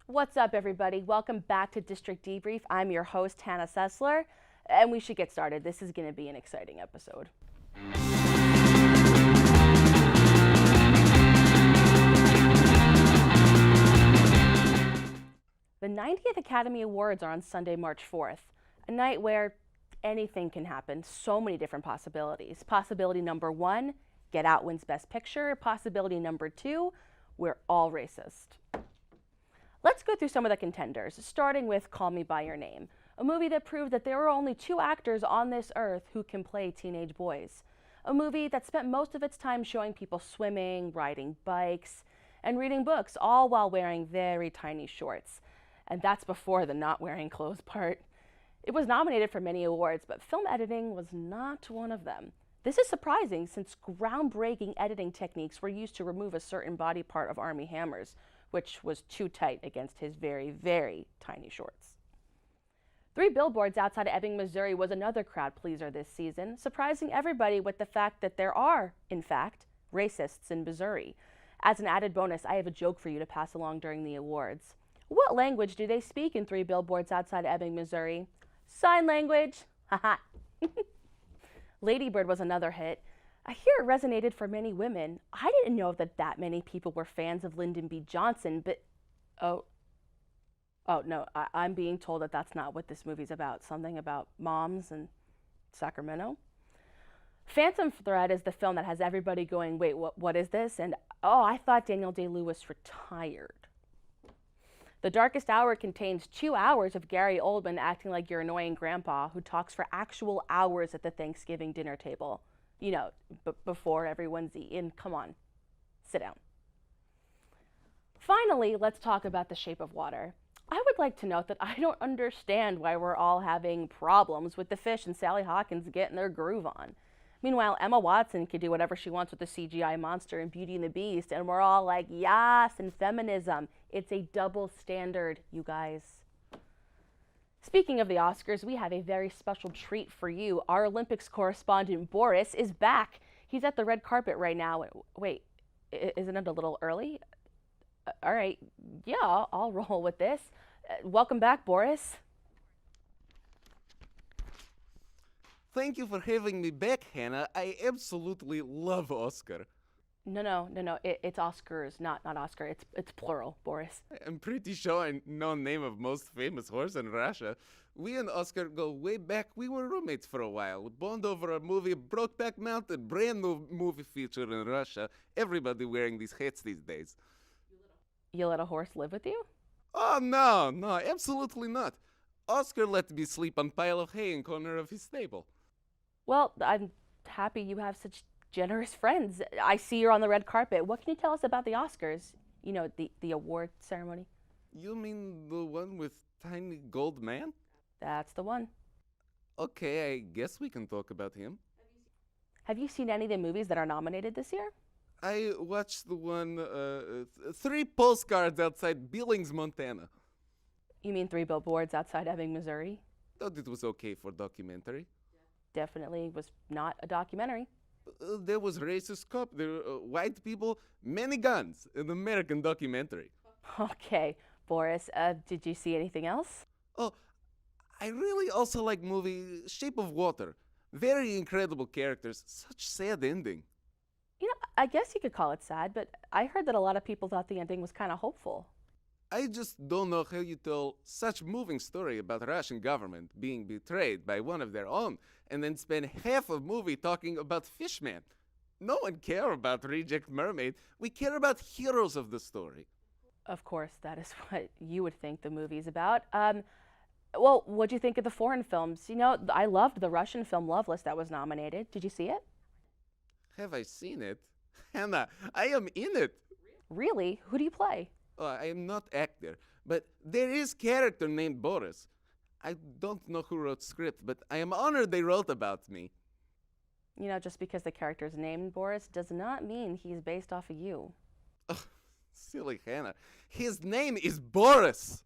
What's up, everybody? Welcome back to District Debrief. I'm your host, Hannah Sessler, and we should get started. This is going to be an exciting episode. The 90th Academy Awards are on Sunday, March 4th, a night where anything can happen, so many different possibilities. Possibility number one, Get Out wins Best Picture. Possibility number two, we're all racist. Let's go through some of the contenders, starting with Call Me By Your Name, a movie that proved that there are only two actors on this earth who can play teenage boys. A movie that spent most of its time showing people swimming, riding bikes, and reading books, all while wearing very tiny shorts. And that's before the not wearing clothes part. It was nominated for many awards, but film editing was not one of them. This is surprising since groundbreaking editing techniques were used to remove a certain body part of Armie Hammer's, which was too tight against his very, very tiny shorts. Three Billboards Outside of Ebbing, Missouri was another crowd pleaser this season, surprising everybody with the fact that there are, in fact, racists in Missouri. As an added bonus, I have a joke for you to pass along during the awards. What language do they speak in Three Billboards Outside of Ebbing, Missouri? Sign language. Haha. Lady Bird was another hit. I hear it resonated for many women. I didn't know that many people were fans of Lyndon B. Johnson, but oh no, I'm being told that that's not what this movie's about. Something about moms and Sacramento. Phantom Thread is the film that has everybody going, wait, what is this? And oh, I thought Daniel Day-Lewis retired. The Darkest Hour contains 2 hours of Gary Oldman acting like your annoying grandpa who talks for actual hours at the Thanksgiving dinner table. You know, before everyone's eaten. Come on, sit down. Finally, let's talk about The Shape of Water. I would like to note that I don't understand why we're all having problems with the fish and Sally Hawkins getting their groove on. Meanwhile, Emma Watson can do whatever she wants with the CGI monster in Beauty and the Beast, and we're all like, yes, and feminism. It's a double standard, you guys. Speaking of the Oscars, we have a very special treat for you. Our Olympics correspondent, Boris, is back. He's at the red carpet right now. Wait, isn't it a little early? All right, yeah, I'll roll with this. Welcome back, Boris. Thank you for having me back, Hannah. I absolutely love Oscar. No. It's Oscars, not Oscar. It's plural, Boris. I'm pretty sure I know the name of most famous horse in Russia. We and Oscar go way back. We were roommates for a while. We bonded over a movie, Brokeback Mountain, brand new movie feature in Russia. Everybody wearing these hats these days. You let a horse live with you? Oh, no, absolutely not. Oscar let me sleep on pile of hay in corner of his stable. Well, I'm happy you have such generous friends. I see you're on the red carpet. What can you tell us about the Oscars? You know, the award ceremony. You mean the one with tiny gold man? That's the one. Okay, I guess we can talk about him. Have you seen any of the movies that are nominated this year? I watched the one, 3 postcards outside Billings, Montana. You mean Three Billboards Outside Ebbing, Missouri? Thought it was okay for documentary. Definitely was not a documentary. There was racist cop, there were white people, many guns, an American documentary. Okay, Boris, did you see anything else? Oh, I really also like movie Shape of Water. Very incredible characters, such sad ending. You know, I guess you could call it sad, but I heard that a lot of people thought the ending was kind of hopeful. I just don't know how you tell such moving story about Russian government being betrayed by one of their own and then spend half of movie talking about Fishman. No one care about Reject Mermaid. We care about heroes of the story. Of course, that is what you would think the movie's about. Well, what'd you think of the foreign films? You know, I loved the Russian film Loveless that was nominated. Did you see it? Have I seen it? Hannah, I am in it. Really? Who do you play? I am not actor, but there is character named Boris. I don't know who wrote script, but I am honored they wrote about me. You know, just because the character's named Boris does not mean he's based off of you. Silly Hannah. His name is Boris.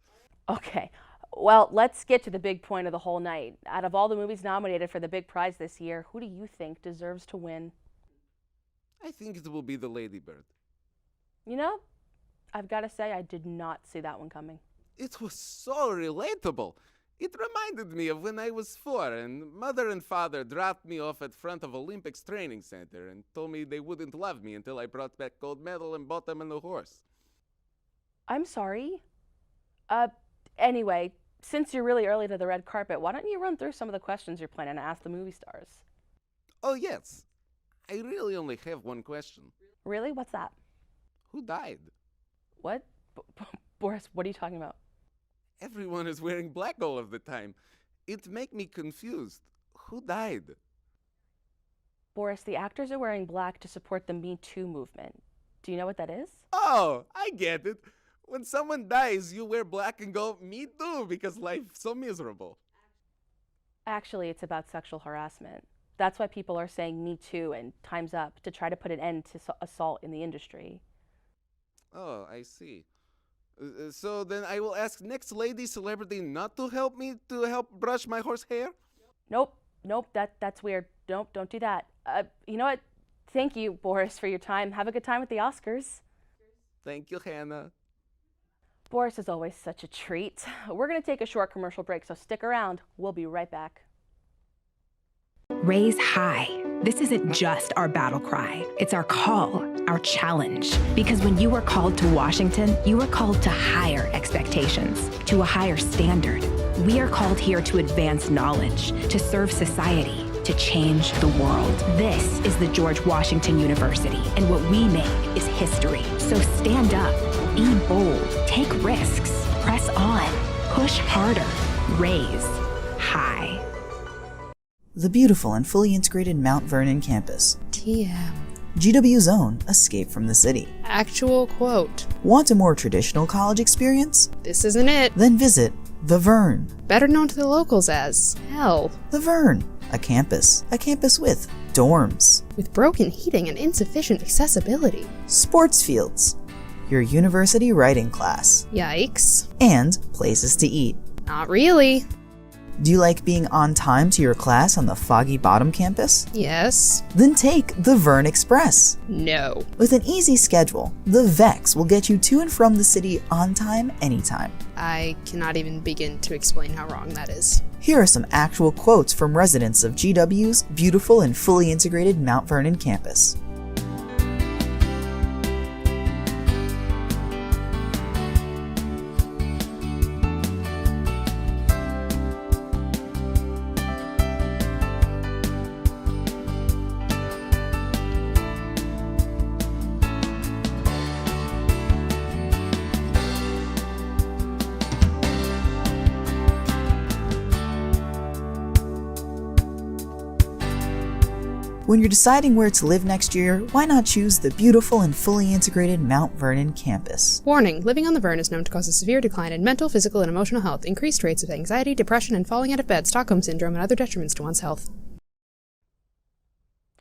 Okay, well, let's get to the big point of the whole night. Out of all the movies nominated for the big prize this year, who do you think deserves to win? I think it will be the Ladybird. You know, I've got to say, I did not see that one coming. It was so relatable. It reminded me of when I was 4 and mother and father dropped me off at front of Olympics Training Center and told me they wouldn't love me until I brought back gold medal and bought them a new horse. I'm sorry. Uh, anyway, since you're really early to the red carpet, why don't you run through some of the questions you're planning to ask the movie stars? Oh, yes. I really only have one question. Really? What's that? Who died? What? Boris, what are you talking about? Everyone is wearing black all of the time. It make me confused. Who died? Boris, the actors are wearing black to support the Me Too movement. Do you know what that is? Oh, I get it. When someone dies, you wear black and go, me too, because life's so miserable. Actually, it's about sexual harassment. That's why people are saying Me Too and Time's Up to try to put an end to assault in the industry. Oh, I see. So then I will ask next lady celebrity not to help me to help brush my horse hair? Nope, that's weird. Nope, don't do that. You know what? Thank you, Boris, for your time. Have a good time at the Oscars. Thank you, Hannah. Boris is always such a treat. We're going to take a short commercial break, so stick around. We'll be right back. Raise high. This isn't just our battle cry. It's our call, our challenge. Because when you are called to Washington, you are called to higher expectations, to a higher standard. We are called here to advance knowledge, to serve society, to change the world. This is the George Washington University, and what we make is history. So stand up, be bold, take risks, press on, push harder, raise high. The beautiful and fully integrated Mount Vernon campus. TM. GW's own Escape from the City. Actual quote. Want a more traditional college experience? This isn't it. Then visit The Vern. Better known to the locals as Hell. The Vern, a campus with dorms, With broken heating and insufficient accessibility. sports fields, your university writing class, Yikes. and places to eat. Not really. Do you like being on time to your class on the Foggy Bottom campus? Yes. Then take the Vern Express. No. With an easy schedule, the VEX will get you to and from the city on time, anytime. I cannot even begin to explain how wrong that is. Here are some actual quotes from residents of GW's beautiful and fully integrated Mount Vernon campus. When you're deciding where to live next year, why not choose the beautiful and fully integrated Mount Vernon campus? Warning, living on the Vern is known to cause a severe decline in mental, physical, and emotional health, increased rates of anxiety, depression, and falling out of bed, Stockholm Syndrome, and other detriments to one's health.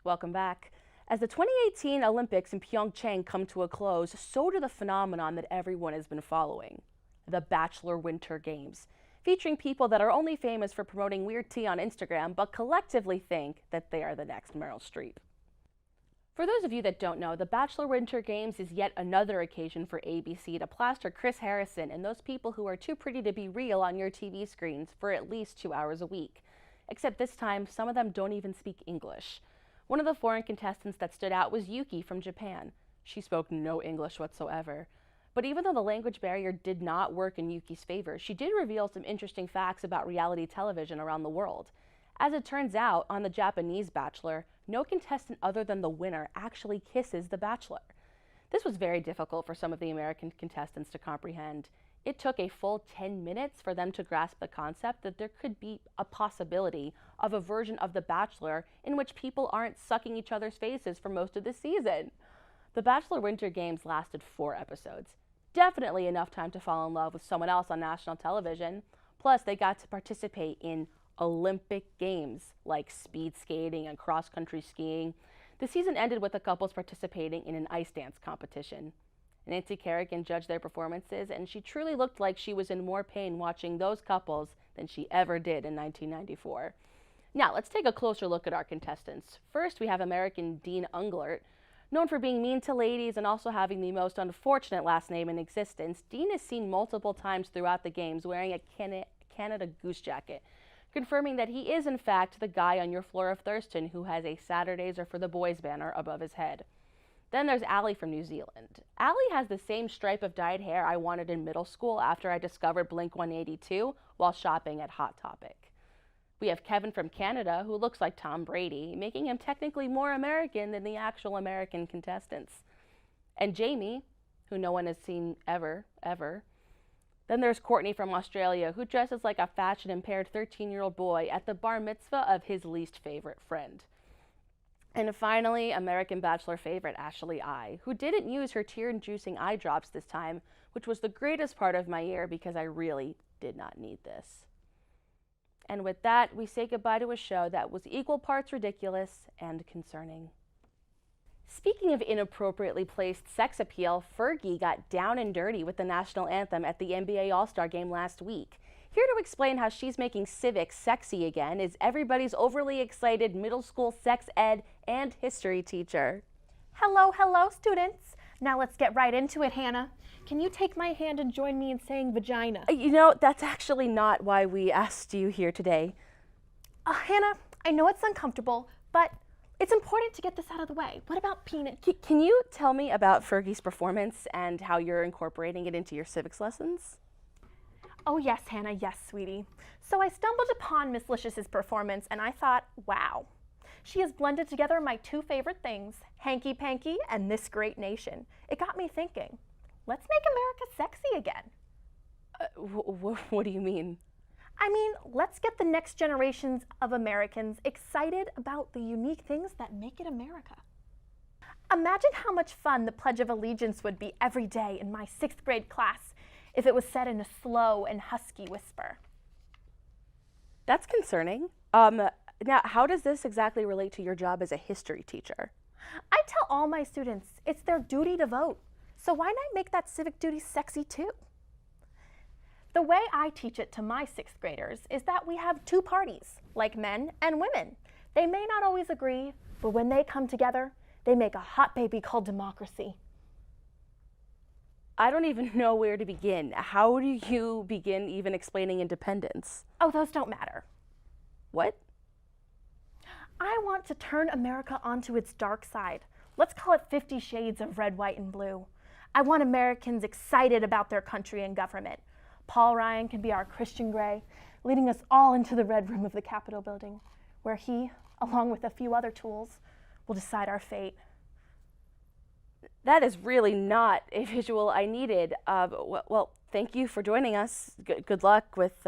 Welcome back. As the 2018 Olympics in Pyeongchang come to a close, so do the phenomenon that everyone has been following, the Bachelor Winter Games, featuring people that are only famous for promoting weird tea on Instagram, but collectively think that they are the next Meryl Streep. For those of you that don't know, the Bachelor Winter Games is yet another occasion for ABC to plaster Chris Harrison and those people who are too pretty to be real on your TV screens for at least 2 hours a week. Except this time, some of them don't even speak English. One of the foreign contestants that stood out was Yuki from Japan. She spoke no English whatsoever. But even though the language barrier did not work in Yuki's favor, she did reveal some interesting facts about reality television around the world. As it turns out, on the Japanese Bachelor, no contestant other than the winner actually kisses the Bachelor. This was very difficult for some of the American contestants to comprehend. It took a full 10 minutes for them to grasp the concept that there could be a possibility of a version of The Bachelor in which people aren't sucking each other's faces for most of the season. The Bachelor Winter Games lasted 4 episodes. Definitely enough time to fall in love with someone else on national television. Plus, they got to participate in Olympic games like speed skating and cross-country skiing. The season ended with the couples participating in an ice dance competition. Nancy Kerrigan judged their performances, and she truly looked like she was in more pain watching those couples than she ever did in 1994. Now, let's take a closer look at our contestants. First, we have American Dean Unglert. Known for being mean to ladies and also having the most unfortunate last name in existence, Dean is seen multiple times throughout the games wearing a Canada Goose jacket, confirming that he is in fact the guy on your floor of Thurston who has a Saturdays are for the boys banner above his head. Then there's Allie from New Zealand. Allie has the same stripe of dyed hair I wanted in middle school after I discovered Blink-182 while shopping at Hot Topic. We have Kevin from Canada, who looks like Tom Brady, making him technically more American than the actual American contestants. And Jamie, who no one has seen ever. Then there's Courtney from Australia, who dresses like a fashion-impaired 13-year-old boy at the bar mitzvah of his least favorite friend. And finally, American Bachelor favorite Ashley I, who didn't use her tear-inducing eye drops this time, which was the greatest part of my year because I really did not need this. And with that, we say goodbye to a show that was equal parts ridiculous and concerning. Speaking of inappropriately placed sex appeal, Fergie got down and dirty with the national anthem at the NBA All-Star Game last week. Here to explain how she's making civics sexy again is everybody's overly excited middle school sex ed and history teacher. Hello, students. Now let's get right into it, Hannah. Can you take my hand and join me in saying vagina? You know, that's actually not why we asked you here today. Hannah, I know it's uncomfortable, but it's important to get this out of the way. What about penis? Can you tell me about Fergie's performance and how you're incorporating it into your civics lessons? Oh yes, Hannah, yes, sweetie. So I stumbled upon Miss Licious's performance and I thought, wow. She has blended together my two favorite things, hanky-panky and this great nation. It got me thinking, let's make America sexy again. What do you mean? I mean, let's get the next generations of Americans excited about the unique things that make it America. Imagine how much fun the Pledge of Allegiance would be every day in my 6th grade class if it was said in a slow and husky whisper. That's concerning. Now, how does this exactly relate to your job as a history teacher? I tell all my students it's their duty to vote, so why not make that civic duty sexy too? The way I teach it to my 6th graders is that we have two parties, like men and women. They may not always agree, but when they come together, they make a hot baby called democracy. I don't even know where to begin. How do you begin even explaining independence? Oh, those don't matter. What? I want to turn America onto its dark side. Let's call it 50 Shades of Red, White, and Blue. I want Americans excited about their country and government. Paul Ryan can be our Christian Grey, leading us all into the Red Room of the Capitol building, where he, along with a few other tools, will decide our fate. That is really not a visual I needed. Well, thank you for joining us. Good luck with,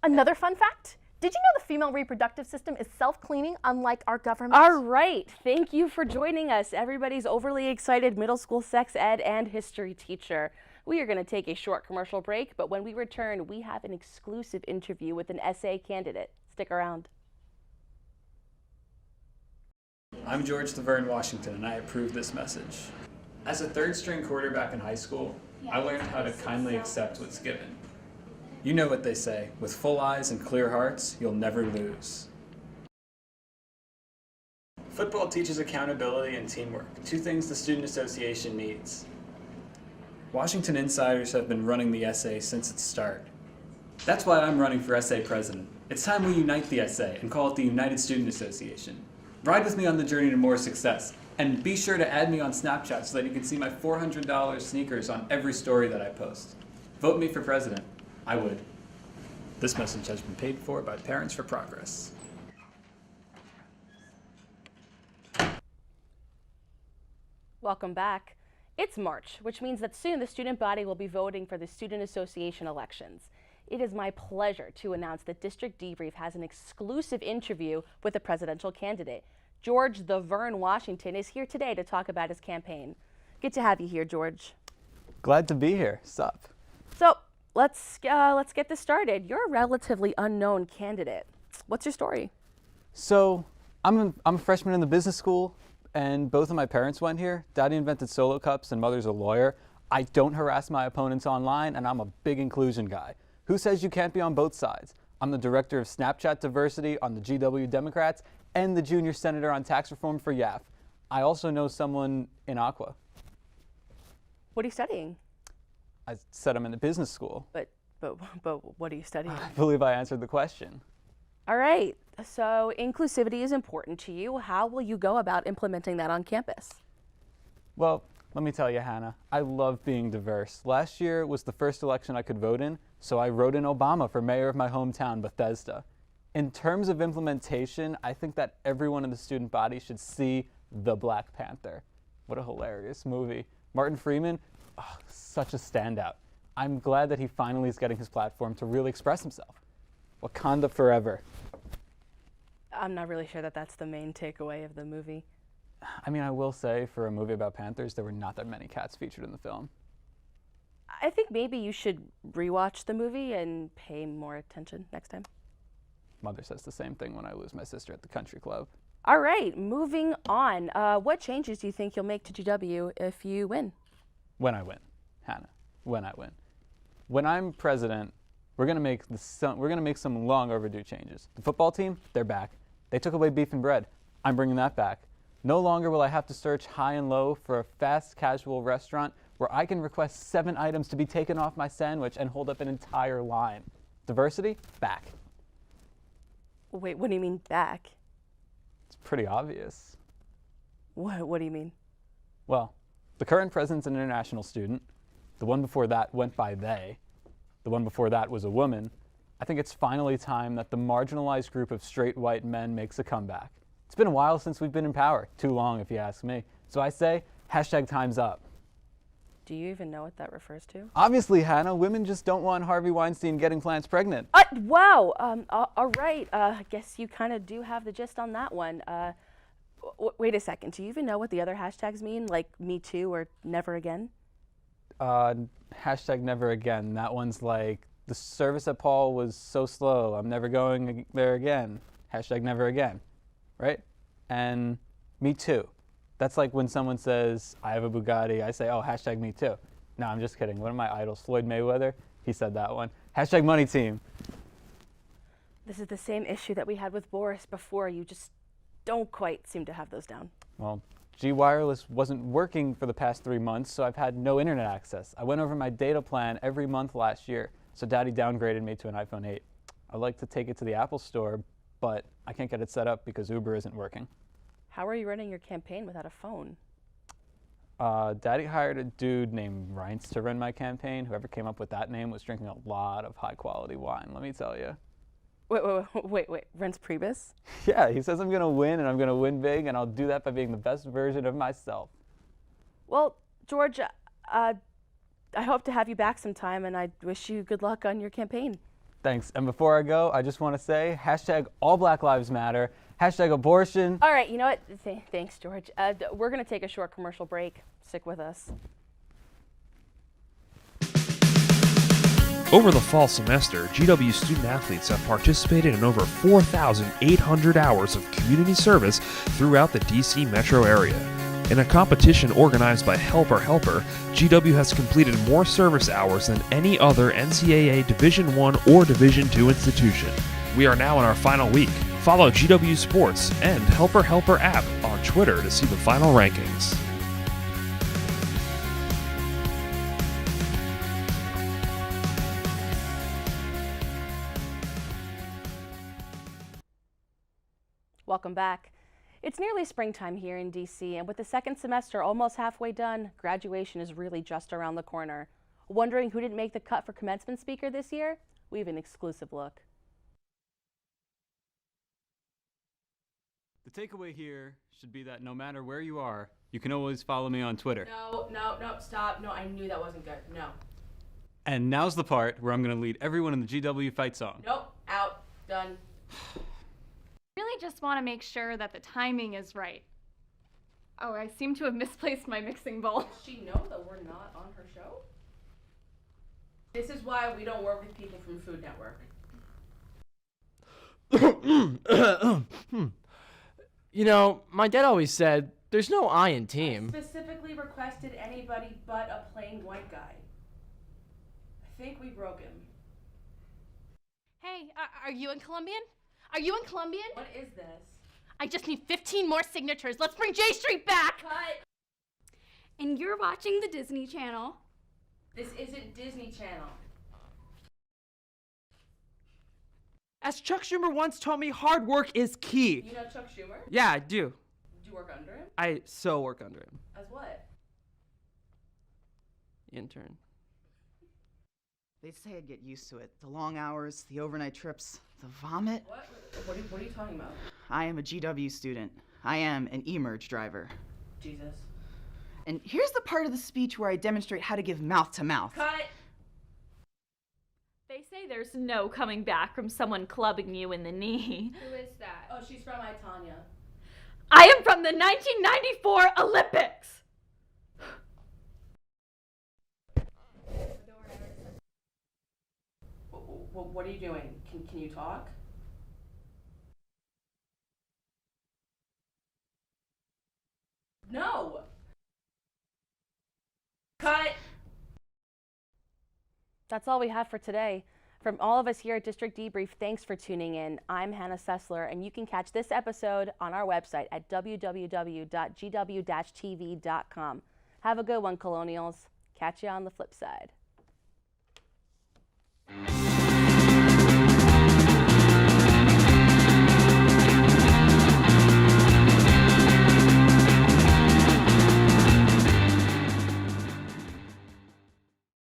Another fun fact? Did you know the female reproductive system is self-cleaning, unlike our government? All right. Thank you for joining us, everybody's overly excited middle school sex ed and history teacher. We are going to take a short commercial break, but when we return, we have an exclusive interview with an essay candidate. Stick around. I'm George Laverne Washington, and I approve this message. As a third-string quarterback in high school, I learned how to kindly accept what's given. You know what they say, with full eyes and clear hearts, you'll never lose. Football teaches accountability and teamwork, two things the Student Association needs. Washington insiders have been running the SA since its start. That's why I'm running for SA president. It's time we unite the SA and call it the United Student Association. Ride with me on the journey to more success, and be sure to add me on Snapchat so that you can see my $400 sneakers on every story that I post. Vote me for president. I would. This message has been paid for by Parents for Progress. Welcome back. It's March, which means that soon the student body will be voting for the Student Association elections. It is my pleasure to announce that District Debrief has an exclusive interview with a presidential candidate. George "The Vern" Washington is here today to talk about his campaign. Good to have you here, George. Glad to be here. Sup? So let's get this started. You're a relatively unknown candidate. What's your story? So I'm a freshman in the business school, and both of my parents went here. Daddy invented solo cups, and mother's a lawyer. I don't harass my opponents online, and I'm a big inclusion guy. Who says you can't be on both sides? I'm the director of Snapchat diversity on the GW Democrats and the junior senator on tax reform for YAF. I also know someone in Aqua. What are you studying? I said I'm in a business school. But what are you studying? I believe I answered the question. All right, so inclusivity is important to you. How will you go about implementing that on campus? Well, let me tell you, Hannah, I love being diverse. Last year was the first election I could vote in, so I wrote in Obama for mayor of my hometown, Bethesda. In terms of implementation, I think that everyone in the student body should see The Black Panther. What a hilarious movie. Martin Freeman, such a standout. I'm glad that he finally is getting his platform to really express himself. Wakanda forever. I'm not really sure that that's the main takeaway of the movie. I mean, I will say, for a movie about Panthers, there were not that many cats featured in the film. I think maybe you should rewatch the movie and pay more attention next time. Mother says the same thing when I lose my sister at the country club. All right, moving on. What changes do you think you'll make to GW if you win? When I win, Hannah. When I win. When I'm president, we're gonna make some long overdue changes. The football team, they're back. They took away beef and bread. I'm bringing that back. No longer will I have to search high and low for a fast casual restaurant where I can request 7 items to be taken off my sandwich and hold up an entire line. Diversity, back. Wait, what do you mean back? It's pretty obvious. What do you mean? Well, the current president's an international student. The one before that went by they. The one before that was a woman. I think it's finally time that the marginalized group of straight white men makes a comeback. It's been a while since we've been in power. Too long, if you ask me. So I say, #time's up. Do you even know what that refers to? Obviously, Hannah, women just don't want Harvey Weinstein getting plants pregnant. Wow. All right. I guess you kind of do have the gist on that one. Wait a second. Do you even know what the other hashtags mean? Like Me Too or Never Again? #never again. That one's like, the service at Paul was so slow. I'm never going there again. #never again. Right? And Me Too. That's like when someone says, I have a Bugatti, I say, oh, #me too. No, I'm just kidding. One of my idols, Floyd Mayweather, he said that one. #money team. This is the same issue that we had with Boris before. You just don't quite seem to have those down. Well, G Wireless wasn't working for the past 3 months, so I've had no internet access. I went over my data plan every month last year, so Daddy downgraded me to an iPhone 8. I'd like to take it to the Apple store, but I can't get it set up because Uber isn't working. How are you running your campaign without a phone? Daddy hired a dude named Reince to run my campaign. Whoever came up with that name was drinking a lot of high-quality wine, let me tell you. Wait. Reince Priebus? Yeah, he says I'm going to win, and I'm going to win big, and I'll do that by being the best version of myself. Well, George, I hope to have you back sometime, and I wish you good luck on your campaign. Thanks. And before I go, I just want to say, #all Black Lives Matter, #abortion. All right, you know what? Thanks, George. We're going to take a short commercial break. Stick with us. Over the fall semester, GW student athletes have participated in over 4,800 hours of community service throughout the DC metro area. In a competition organized by Helper Helper, GW has completed more service hours than any other NCAA Division I or Division II institution. We are now in our final week. Follow GW Sports and Helper Helper app on Twitter to see the final rankings. Welcome back. It's nearly springtime here in DC, and with the second semester almost halfway done, graduation is really just around the corner. Wondering who didn't make the cut for commencement speaker this year? We have an exclusive look. The takeaway here should be that no matter where you are, you can always follow me on Twitter. No, stop. No, I knew that wasn't good. No. And now's the part where I'm going to lead everyone in the GW fight song. Nope, out, done. Really just want to make sure that the timing is right. Oh, I seem to have misplaced my mixing bowl. Does she know that we're not on her show? This is why we don't work with people from Food Network. You know, my dad always said, there's no I in team. I specifically requested anybody but a plain white guy. I think we broke him. Hey, are you in Colombian? Are you in Colombian? What is this? I just need 15 more signatures. Let's bring J Street back! Cut! And you're watching the Disney Channel. This isn't Disney Channel. As Chuck Schumer once told me, hard work is key. You know Chuck Schumer? Yeah, I do. Do you work under him? I so work under him. As what? Intern. They say I'd get used to it. The long hours, the overnight trips, the vomit. What are you talking about? I am a GW student. I am an eMERGE driver. Jesus. And here's the part of the speech where I demonstrate how to give mouth to mouth. Cut! They say there's no coming back from someone clubbing you in the knee. Who is that? Oh, she's from I, Tanya. I am from the 1994 Olympics! What are you doing? Can you talk? No! Cut! That's all we have for today. From all of us here at District Debrief, thanks for tuning in. I'm Hannah Sessler, and you can catch this episode on our website at www.gw-tv.com. Have a good one, Colonials. Catch you on the flip side.